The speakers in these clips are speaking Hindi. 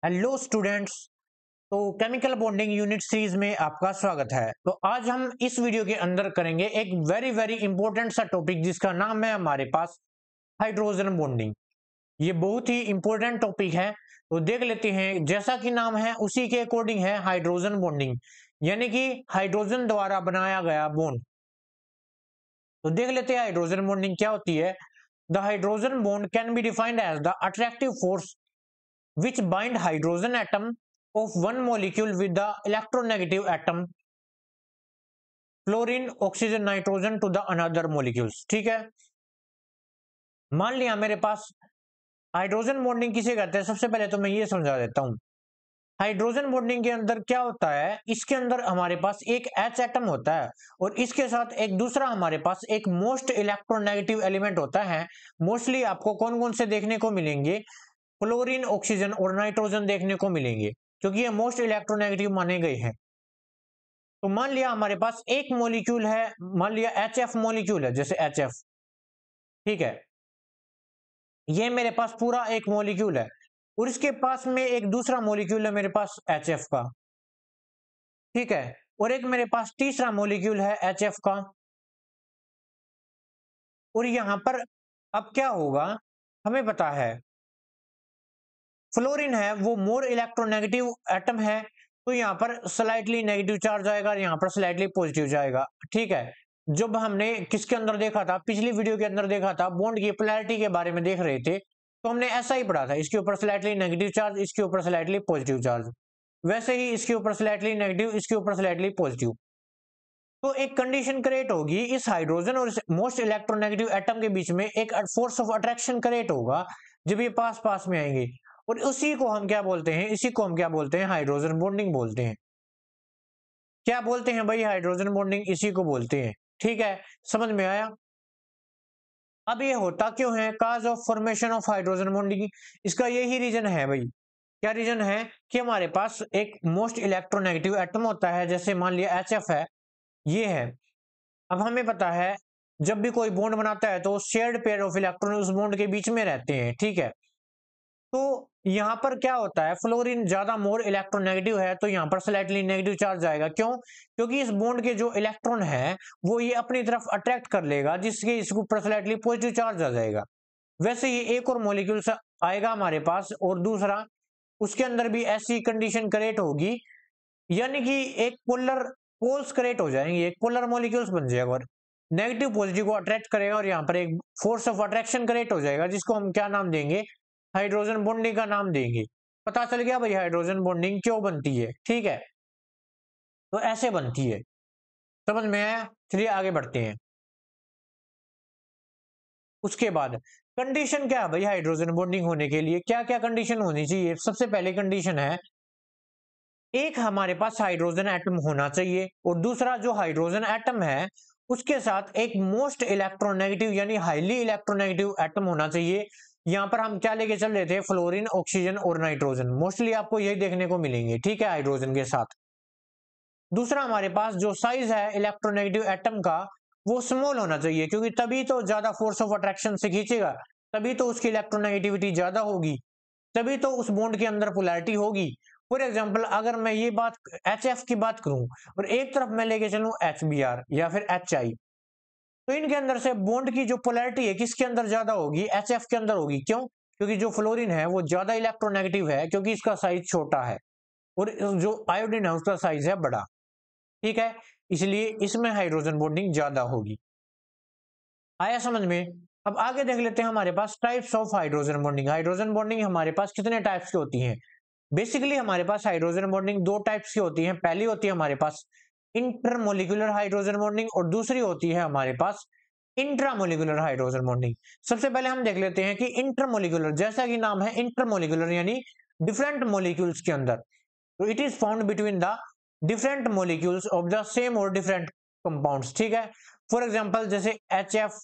Hello students. तो केमिकल बॉन्डिंग यूनिट सीरीज में आपका स्वागत है। तो आज हम इस वीडियो के अंदर करेंगे एक वेरी वेरी इंपॉर्टेंट सा टॉपिक जिसका नाम है हमारे पास हाइड्रोजन बॉन्डिंग। ये बहुत ही इंपॉर्टेंट टॉपिक है। तो देख लेते हैं, जैसा कि नाम है उसी के अकॉर्डिंग है हाइड्रोजन बॉन्डिंग, यानी कि हाइड्रोजन द्वारा बनाया गया बॉन्ड। तो देख लेते हैं हाइड्रोजन बॉन्डिंग क्या होती है। The hydrogen bond can be defined as the attractive force which bind hydrogen atom of one molecule with the electronegative atom fluorine oxygen nitrogen to the another molecules. ठीक है, मान लिया मेरे पास हाइड्रोजन बॉन्डिंग किसे कहते हैं। सबसे पहले तो मैं ये समझा देता हूं हाइड्रोजन बॉन्डिंग के अंदर क्या होता है। इसके अंदर हमारे पास एक H एटम होता है और इसके साथ एक दूसरा हमारे पास एक मोस्ट इलेक्ट्रोनेगेटिव एलिमेंट होता है। मोस्टली आपको कौन कौन से देखने को मिलेंगे, फ्लोरीन ऑक्सीजन और नाइट्रोजन देखने को मिलेंगे, क्योंकि ये मोस्ट इलेक्ट्रोनेगेटिव माने गए हैं। तो मान लिया हमारे पास एक मॉलिक्यूल है, मान लिया HF मॉलिक्यूल है, जैसे HF। ठीक है, ये मेरे पास पूरा एक मॉलिक्यूल है और इसके पास में एक दूसरा मॉलिक्यूल है मेरे पास HF का। ठीक है, और एक मेरे पास तीसरा मॉलिक्यूल है HF का। और यहां पर अब क्या होगा, हमें पता है फ्लोरीन है वो मोर इलेक्ट्रोनेगेटिव एटम है, तो यहाँ पर स्लाइटली नेगेटिव चार्ज आएगा, यहाँ पर स्लाइटली पॉजिटिव जाएगा। ठीक है, जब हमने किसके अंदर देखा था, पिछली वीडियो के अंदर देखा था, बॉन्ड की पोलैरिटी के बारे में देख रहे थे, तो हमने ऐसा ही पढ़ा था, इसके ऊपर स्लाइटली नेगेटिव चार्ज, इसके ऊपर स्लाइटली पॉजिटिव चार्ज। वैसे ही इसके ऊपर स्लाइटली नेगेटिव, इसके ऊपर स्लाइटली पॉजिटिव। तो एक कंडीशन क्रिएट होगी इस हाइड्रोजन और मोस्ट इलेक्ट्रोनेगेटिव एटम के बीच में, एक फोर्स ऑफ अट्रैक्शन क्रिएट होगा जब ये पास पास में आएंगे। और उसी को हम क्या बोलते हैं, इसी को हम क्या बोलते हैं, हाइड्रोजन बॉन्डिंग बोलते हैं। क्या बोलते हैं भाई, हाइड्रोजन बॉन्डिंग इसी को बोलते हैं। ठीक है, समझ में आया। अब ये होता क्यों है, cause of formation of hydrogen bonding, इसका यही रीजन है भाई। क्या रीजन है कि हमारे पास एक मोस्ट इलेक्ट्रोनेगेटिव एटम होता है, जैसे मान लिया HF है, ये है। अब हमें पता है जब भी कोई बॉन्ड बनाता है तो शेयर्ड पेयर ऑफ इलेक्ट्रॉन उस बॉन्ड के बीच में रहते हैं। ठीक है, तो यहां पर क्या होता है, फ्लोरीन ज्यादा मोर इलेक्ट्रोनेगेटिव है, तो यहां पर स्लाइटली नेगेटिव चार्ज आएगा। क्यों? क्योंकि इस बॉन्ड के जो इलेक्ट्रॉन है वो ये अपनी तरफ अट्रैक्ट कर लेगा, जिसके इसके ऊपर स्लाइटली पॉजिटिव चार्ज आ जाएगा। वैसे ही एक और मॉलिक्यूल आएगा हमारे पास और दूसरा, उसके अंदर भी ऐसी कंडीशन क्रिएट होगी, यानी कि एक पोलर पोल्स क्रिएट हो जाएंगे, एक पोलर मॉलिक्यूल्स बन जाएगा और नेगेटिव पॉजिटिव को अट्रैक्ट करेगा और यहाँ पर एक फोर्स ऑफ अट्रैक्शन क्रिएट हो जाएगा, जिसको हम क्या नाम देंगे, हाइड्रोजन बॉन्डिंग का नाम देंगे। पता चल गया भाई हाइड्रोजन बॉन्डिंग क्यों बनती है। ठीक है, तो ऐसे बनती है, समझ में आया। चलिए आगे बढ़ते हैं। उसके बाद कंडीशन क्या है भाई, हाइड्रोजन बॉन्डिंग होने के लिए क्या क्या कंडीशन होनी चाहिए। सबसे पहले कंडीशन है, एक हमारे पास हाइड्रोजन एटम होना चाहिए और दूसरा जो हाइड्रोजन एटम है उसके साथ एक मोस्ट इलेक्ट्रोनेगेटिव यानी हाईली इलेक्ट्रोनेगेटिव एटम होना चाहिए। यहां पर हम क्या लेके चल रहे थे, फ्लोरीन ऑक्सीजन और नाइट्रोजन, मोस्टली आपको यही देखने को मिलेंगे। ठीक है, हाइड्रोजन के साथ दूसरा हमारे पास जो साइज है इलेक्ट्रोनेगेटिव एटम का वो स्मॉल होना चाहिए, क्योंकि तभी तो ज्यादा फोर्स ऑफ अट्रैक्शन से खींचेगा, तभी तो उसकी इलेक्ट्रोनेगेटिविटी ज्यादा होगी, तभी तो उस बॉन्ड के अंदर पोलैरिटी होगी। फॉर एग्जांपल अगर मैं ये बात HF की बात करूं और एक तरफ मैं लेके चलूं HBr या फिर HI, तो इनके अंदर से बॉन्ड की जो पोलैरिटी है किसके अंदर ज्यादा होगी, HF के अंदर होगी। क्यों? क्योंकि जो फ्लोरीन है वो ज्यादा इलेक्ट्रोनेगेटिव है, क्योंकि इसका साइज छोटा है और जो आयोडीन है उसका साइज है बड़ा। ठीक है, इसलिए इसमें हाइड्रोजन बॉन्डिंग ज्यादा होगी। आया समझ में। अब आगे देख लेते हैं हमारे पास types of hydrogen bonding. Hydrogen bonding हमारे पास कितने टाइप्स की होती हैं। बेसिकली हमारे पास हाइड्रोजन बॉन्डिंग दो टाइप्स की होती है। पहली होती है हमारे पास इंटरमोलिकुलर हाइड्रोजन बॉन्डिंग और दूसरी होती है हमारे पास इंट्रामोलिकुलर हाइड्रोजन बॉन्डिंग। सबसे पहले हम देख लेते हैं कि इंटरमोलिकुलर, जैसा कि नाम है इंटरमोलिकुलर यानी डिफरेंट मोलिक्यूल्स के अंदर, तो it is found between the different molecules of the same और डिफरेंट कंपाउंड्स। ठीक है, फॉर एग्जांपल जैसे HF,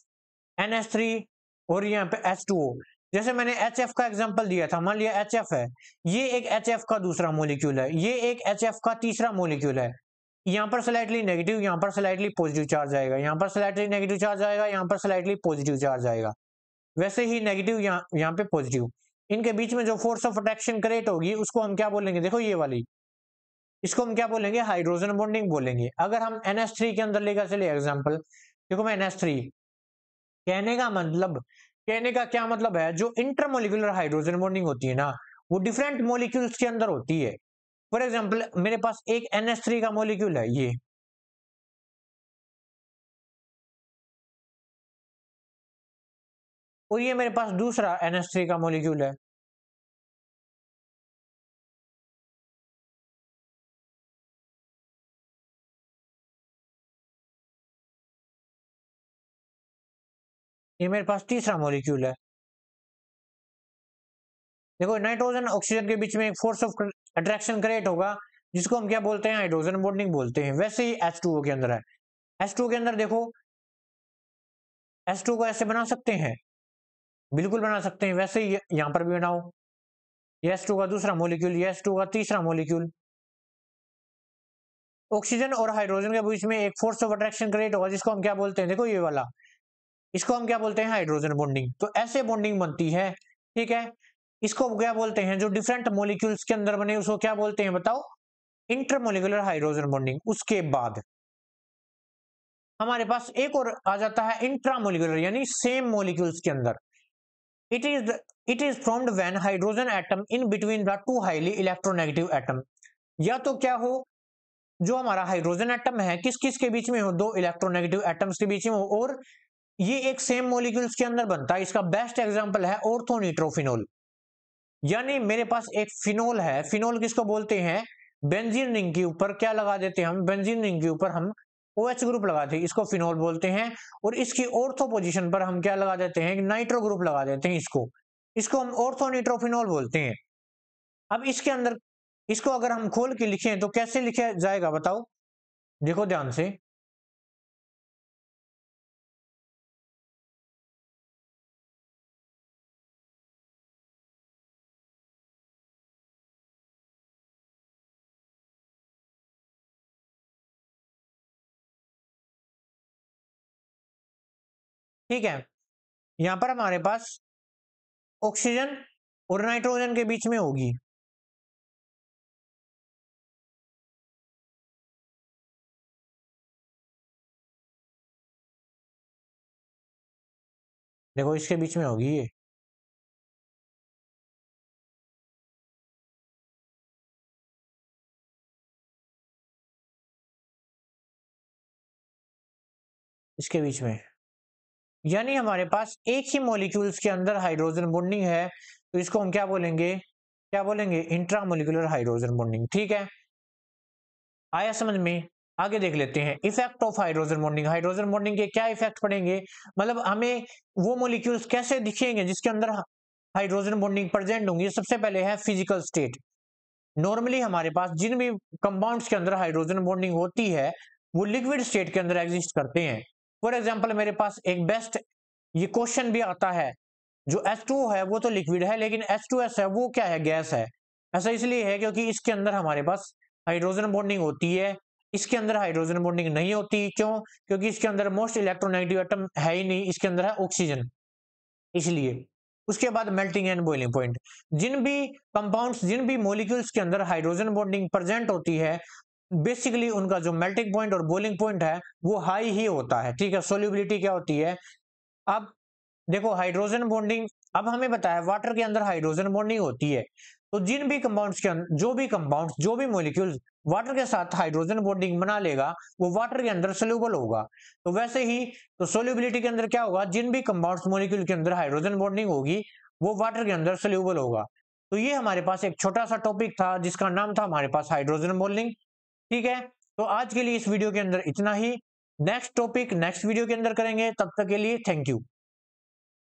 NH3 और यहाँ पे H2O। जैसे मैंने HF का एग्जांपल दिया था, मान लिया HF है, ये एक HF का दूसरा मॉलिक्यूल है, ये एक HF का तीसरा मॉलिक्यूल है। यहाँ पर स्लाइटली नेगेटिव, यहाँ पर स्लाइटली पॉजिटिव चार्ज आएगा, यहाँ पर स्लाइटली नेगेटिव चार्ज आएगा, यहाँ पर स्लाइटली पॉजिटिव चार्ज आएगा। वैसे ही नेगेटिव यहाँ पे पॉजिटिव। इनके बीच में जो फोर्स ऑफ अट्रैक्शन क्रिएट होगी उसको हम क्या बोलेंगे, देखो ये वाली, इसको हम क्या बोलेंगे, हाइड्रोजन बॉन्डिंग बोलेंगे। अगर हम NH3 के अंदर लेकर चले एग्जांपल, देखो मैं NH3, कहने का मतलब, कहने का क्या मतलब है, जो इंटरमोलिकुलर हाइड्रोजन बॉन्डिंग होती है ना, वो डिफरेंट मॉलिक्यूल्स के अंदर होती है। फॉर एग्जांपल मेरे पास एक NH3 का मॉलिक्यूल है ये, और ये मेरे पास दूसरा NH3 का मॉलिक्यूल है। ये मेरे पास तीसरा मॉलिक्यूल है। देखो नाइट्रोजन ऑक्सीजन के बीच में एक फोर्स ऑफ अट्रैक्शन क्रिएट होगा, जिसको हम क्या बोलते हैं, हाइड्रोजन बॉन्डिंग बोलते हैं। वैसे ही H2O के अंदर है, H2O के अंदर देखो, H2O को ऐसे बना सकते हैं, बिल्कुल बना सकते हैं। वैसे ही यहाँ पर भी बनाओ, ये H2O का दूसरा मॉलिक्यूल, ये H2O का तीसरा मॉलिक्यूल। ऑक्सीजन और हाइड्रोजन के बीच में एक फोर्स ऑफ अट्रैक्शन क्रिएट होगा, जिसको हम क्या बोलते हैं, देखो ये वाला, इसको हम क्या बोलते हैं, हाइड्रोजन बॉन्डिंग। तो ऐसे बॉन्डिंग बनती है, ठीक है। इसको क्या बोलते हैं, जो डिफरेंट मॉलिक्यूल्स के अंदर बने उसको क्या बोलते हैं, बताओ, इंटरमोलिकुलर हाइड्रोजन बॉन्डिंग। उसके बाद हमारे पास एक और आ जाता है इंट्रामोलिकुलर, यानी सेम मॉलिक्यूल्स के अंदर। It is formed when hydrogen atom in between the two highly electronegative atom. या तो क्या हो, जो हमारा हाइड्रोजन एटम है किस किस के बीच में हो, दो इलेक्ट्रोनेगेटिव एटम्स के बीच में हो, और ये एक सेम मॉलिक्यूल्स के अंदर बनता है। इसका बेस्ट एग्जांपल है ऑर्थोनिट्रोफिनोल। यानी मेरे पास एक फिनोल है, फिनोल किसको बोलते हैं, बेंजीन रिंग के ऊपर क्या लगा देते हैं हम, बेंजीन रिंग के ऊपर हम OH ग्रुप लगाते हैं, इसको फिनोल बोलते हैं। और इसकी ऑर्थो पोजीशन पर हम क्या लगा देते हैं, नाइट्रो ग्रुप लगा देते हैं, इसको इसको हम ऑर्थोनिट्रोफिनोल बोलते हैं। अब इसके अंदर, इसको अगर हम खोल के लिखें तो कैसे लिखा जाएगा, बताओ, देखो ध्यान से। ठीक है, यहां पर हमारे पास ऑक्सीजन और नाइट्रोजन के बीच में होगी, देखो इसके बीच में होगी ये, इसके बीच में। यानी हमारे पास एक ही मॉलिक्यूल्स के अंदर हाइड्रोजन बॉन्डिंग है, तो इसको हम क्या बोलेंगे, क्या बोलेंगे, इंट्रामोलिकुलर हाइड्रोजन बॉन्डिंग। ठीक है, आया समझ में। आगे देख लेते हैं effect of hydrogen bonding. Hydrogen bonding के क्या इफेक्ट पड़ेंगे, मतलब हमें वो मॉलिक्यूल्स कैसे दिखेंगे जिसके अंदर हाइड्रोजन बॉन्डिंग प्रेजेंट होंगी। सबसे पहले है फिजिकल स्टेट। नॉर्मली हमारे पास जिन भी कंपाउंड्स के अंदर हाइड्रोजन बॉन्डिंग होती है वो लिक्विड स्टेट के अंदर एग्जिस्ट करते हैं। फॉर एग्जांपल मेरे पास एक बेस्ट ये क्वेश्चन भी आता है, जो H2O है वो तो लिक्विड है, लेकिन H2S है वो क्या है, गैस है। ऐसा इसलिए है क्योंकि इसके अंदर हमारे पास हाइड्रोजन बॉन्डिंग होती है, इसके अंदर हाइड्रोजन बॉन्डिंग नहीं होती। क्यों, क्योंकि इसके अंदर मोस्ट इलेक्ट्रोनेगेटिव एटम है ही नहीं, इसके अंदर है ऑक्सीजन, इसलिए। उसके बाद मेल्टिंग एंड बॉइलिंग पॉइंट। जिन भी कंपाउंड्स, जिन भी मॉलिक्यूल्स के अंदर हाइड्रोजन बॉन्डिंग प्रेजेंट होती है, बेसिकली उनका जो मेल्टिंग पॉइंट और बॉइलिंग पॉइंट है वो हाई ही होता है। ठीक है, सोल्यूबिलिटी क्या होती है, अब देखो हाइड्रोजन बॉन्डिंग, अब हमें बताया वाटर के अंदर हाइड्रोजन बॉन्डिंग होती है, तो जिन भी कंपाउंड्स के अंदर, जो भी मॉलिक्यूल्स वाटर के साथ हाइड्रोजन बॉन्डिंग बना लेगा वो वाटर के अंदर सोल्यूबल होगा। तो वैसे ही तो सोल्यूबिलिटी के अंदर क्या होगा, जिन भी कंपाउंड्स मॉलिक्यूल के अंदर हाइड्रोजन बॉन्डिंग होगी वो वाटर के अंदर सोल्यूबल होगा। तो ये हमारे पास एक छोटा सा टॉपिक था जिसका नाम था हमारे पास हाइड्रोजन बॉन्डिंग। ठीक है, तो आज के लिए इस वीडियो के अंदर इतना ही। नेक्स्ट टॉपिक नेक्स्ट वीडियो के अंदर करेंगे, तब तक के लिए थैंक यू।